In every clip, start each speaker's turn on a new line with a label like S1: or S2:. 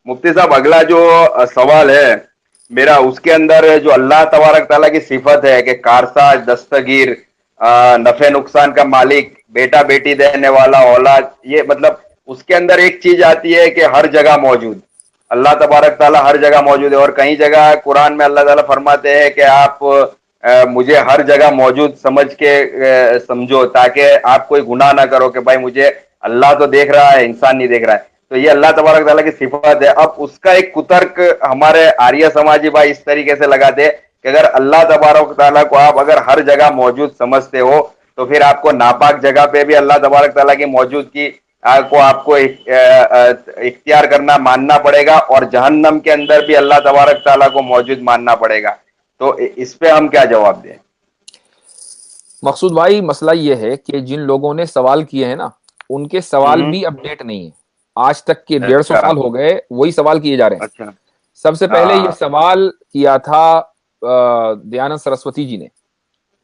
S1: मुफ्ती साहब, अगला जो सवाल है मेरा, उसके अंदर जो अल्लाह तबारक ताला की सिफत है कि कारसाज, दस्तगीर, नफे नुकसान का मालिक, बेटा बेटी देने वाला, औलाद, ये मतलब उसके अंदर एक चीज आती है कि हर जगह मौजूद। अल्लाह तबारक ताला हर जगह मौजूद है, और कई जगह कुरान में अल्लाह ताला फरमाते हैं कि आप मुझे हर जगह मौजूद समझ के समझो, ताकि आप कोई गुनाह ना करो कि भाई मुझे अल्लाह तो देख रहा है, इंसान नहीं देख रहा है। तो ये अल्लाह तबारक ताला की सिफत है। अब उसका एक कुतर्क हमारे आर्य समाजी भाई इस तरीके से लगाते हैं कि अगर अल्लाह तबारक ताला को आप अगर हर जगह मौजूद समझते हो, तो फिर आपको नापाक जगह पे भी अल्लाह तबारक ताला की मौजूदगी को आपको इख्तियार करना, मानना पड़ेगा, और जहन्नम के अंदर भी अल्लाह तबारक ताला को मौजूद मानना पड़ेगा। तो इस पे हम क्या जवाब दें?
S2: मकसूद भाई, मसला ये है कि जिन लोगों ने सवाल किए हैं ना, उनके सवाल
S1: हम्म।
S2: भी अपडेट नहीं है। आज तक के 150
S1: अच्छा।
S2: साल हो गए वही सवाल किए जा रहे हैं।
S1: अच्छा।
S2: सबसे पहले ये
S1: हाँ।
S2: सवाल किया था दयानंद सरस्वती जी ने,
S1: जी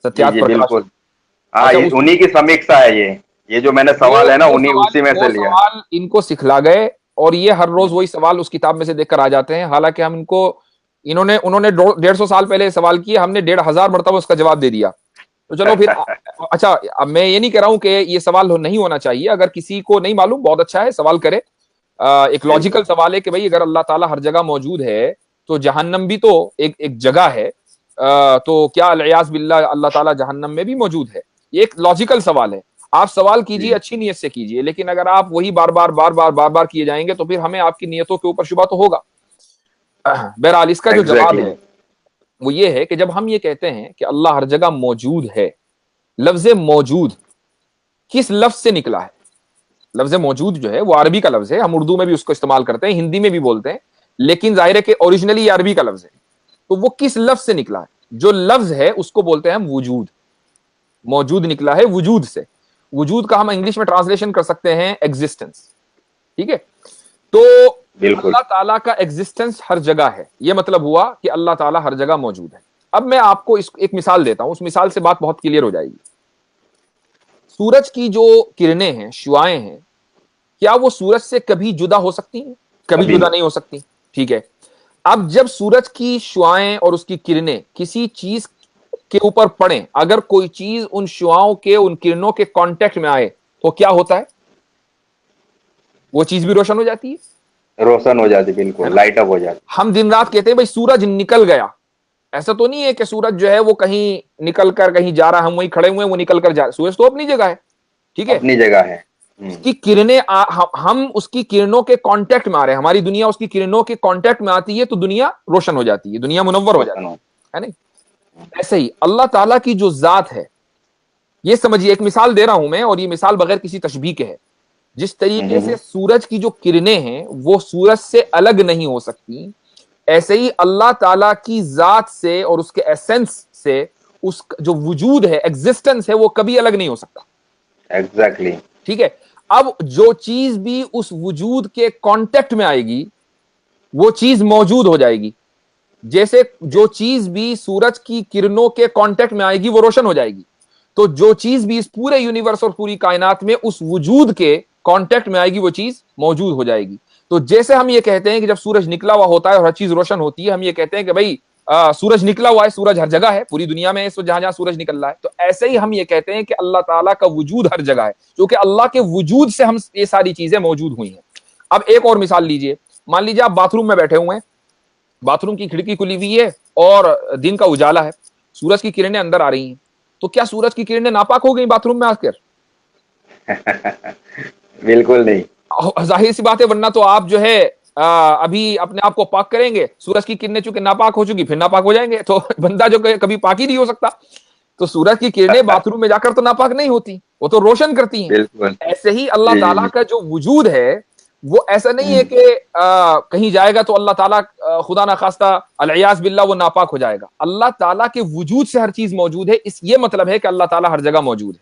S2: सत्यार्थ
S1: जी
S2: प्रकाश
S1: बिल्कुल।
S2: में।
S1: हाँ,
S2: अच्छा,
S1: ये उन्हीं की समीक्षा है। ये जो मैंने
S2: वो
S1: सवाल है ना,
S2: वो
S1: उन्हीं
S2: सवाल
S1: उसी में
S2: वो
S1: से लिया।
S2: सवाल इनको सिखला गए, और ये हर रोज वही सवाल उस किताब में से देखकर आ जाते हैं। हालांकि हम इनको, इन्होंने उन्होंने 150 साल पहले सवाल किए, हमने 1500 मरतबा उसका जवाब दे दिया। तो चलो फिर अच्छा, अब मैं ये नहीं कह रहा हूं कि ये सवाल नहीं होना चाहिए। अगर किसी को नहीं मालूम, बहुत अच्छा है, सवाल करे। एक लॉजिकल
S1: बिल्कुल।
S2: सवाल है कि भाई अगर अल्लाह ताला हर जगह मौजूद है, तो जहन्नम भी तो एक एक जगह है। तो क्या अलियाज बिल्लाह अल्लाह ताला जहन्नम में भी मौजूद है? ये एक लॉजिकल सवाल है। आप सवाल कीजिए,
S1: जी।
S2: अच्छी नीयत से कीजिए, लेकिन अगर आप वही बार बार किए जाएंगे, तो फिर हमें आपकी नीयतों के ऊपर शुबा तो होगा। बहरहाल, इसका जो जवाब
S1: एग्जैक्टली।
S2: है वो ये है कि जब हम ये कहते हैं कि अल्लाह हर जगह मौजूद है, लफ्ज मौजूद किस लफ्ज से निकला है? लफ्ज मौजूद जो है वो अरबी का लफ्ज है। हम उर्दू में भी उसको इस्तेमाल करते हैं, हिंदी में भी बोलते हैं, लेकिन जाहिर है कि ओरिजिनली ये अरबी का लफ्ज है। तो वो किस लफ्ज से निकला है? जो लफ्ज है उसको बोलते हैं हम वजूद। मौजूद निकला है वजूद से। वजूद का हम इंग्लिश में ट्रांसलेशन कर सकते हैं एग्जिस्टेंस। ठीक है? तो
S1: बिल्कुल।
S2: अल्लाह ताला का एग्जिस्टेंस हर जगह है, यह मतलब हुआ कि अल्लाह ताला हर जगह मौजूद है। अब मैं आपको एक मिसाल देता हूं, उस मिसाल से बात बहुत क्लियर हो जाएगी। सूरज की जो किरणें हैं, शुआएं हैं, क्या वो सूरज से कभी जुदा हो सकती हैं? कभी
S1: कभी
S2: जुदा
S1: नहीं।
S2: नहीं हो सकती। ठीक है। अब जब सूरज की शुआएं और उसकी किरणें किसी चीज के ऊपर पड़े, अगर कोई चीज उन शुआओं के, उन किरणों के कांटेक्ट में आए, तो क्या होता है? वो चीज भी रोशन हो जाती
S1: रोशन हो जाती,
S2: है
S1: बिल्कुल
S2: ना?
S1: लाइट अप हो जाती।
S2: हम दिन रात कहते हैं भाई सूरज निकल गया। ऐसा तो नहीं है कि सूरज जो है वो कहीं निकल कर कहीं जा रहा है, हम वहीं खड़े हुए हैं, वो निकल कर जा रहा है। सूरज तो अपनी जगह है। ठीक है?
S1: अपनी जगह है।
S2: उसकी किरणें हम उसकी किरणों के कांटेक्ट में आ रहे हैं, हमारी दुनिया उसकी किरणों के कांटेक्ट में आती है, तो दुनिया रोशन हो जाती है, दुनिया मुनव्वर हो
S1: रोशन
S2: जाती
S1: हो।
S2: है नहीं? ऐसे ही अल्लाह ताला की जो जात है, ये समझिए, एक मिसाल दे रहा हूं मैं, और ये मिसाल बगैर किसी तशबीह के है। जिस तरीके से
S1: हम्म।
S2: सूरज की जो किरणें हैं वो सूरज से अलग नहीं हो सकती, ऐसे ही अल्लाह ताला की जात से और उसके एसेंस से उस जो वजूद है, एग्जिस्टेंस है, वो कभी अलग नहीं हो सकता।
S1: एग्जैक्टली।
S2: ठीक है? अब जो चीज भी उस वजूद के कांटेक्ट में आएगी, वो चीज मौजूद हो जाएगी। जैसे जो चीज भी सूरज की किरणों के कांटेक्ट में आएगी वो रोशन हो जाएगी। तो जो चीज भी इस पूरे यूनिवर्स और पूरी कायनात में उस वजूद के कांटेक्ट में आएगी, वो चीज मौजूद हो जाएगी। तो जैसे हम ये कहते हैं कि जब सूरज निकला हुआ होता है और हर चीज रोशन होती है, हम ये कहते हैं कि भाई सूरज निकला हुआ है, सूरज हर जगह है, पूरी दुनिया में इस जहां जहां सूरज निकल रहा है। तो ऐसे ही हम ये कहते हैं कि अल्लाह ताला का वजूद हर जगह है, क्योंकि अल्लाह के वजूद से हम ये सारी चीजें मौजूद हुई हैं। अब एक और मिसाल लीजिए। मान लीजिए आप बाथरूम में बैठे हुए हैं, बाथरूम की खिड़की खुली हुई है और दिन का उजाला है, सूरज की किरणें अंदर आ रही हैं। तो क्या सूरज की किरणें नापाक हो गई बाथरूम में आकर?
S1: बिल्कुल नहीं।
S2: जाहिर सी बात है, वरना तो आप जो है अभी अपने आप को पाक करेंगे, सूरज की किरणें चूंकि नापाक हो चुकी, फिर नापाक हो जाएंगे, तो बंदा जो कभी पाक ही नहीं हो सकता। तो सूरज की किरणें बाथरूम में जाकर तो नापाक नहीं होती, वो तो रोशन करती हैं।
S1: बिल्कुल।
S2: ऐसे ही अल्लाह
S1: जी जी
S2: ताला
S1: जी।
S2: का जो वजूद है, वो ऐसा नहीं है
S1: हम्म।
S2: कि कहीं जाएगा तो अल्लाह ताला खुदा ना खास्ता अलियाज बिल्ला वो नापाक हो जाएगा। अल्लाह ताला के वजूद से हर चीज मौजूद है। इस ये मतलब है कि अल्लाह ताला हर जगह मौजूद है।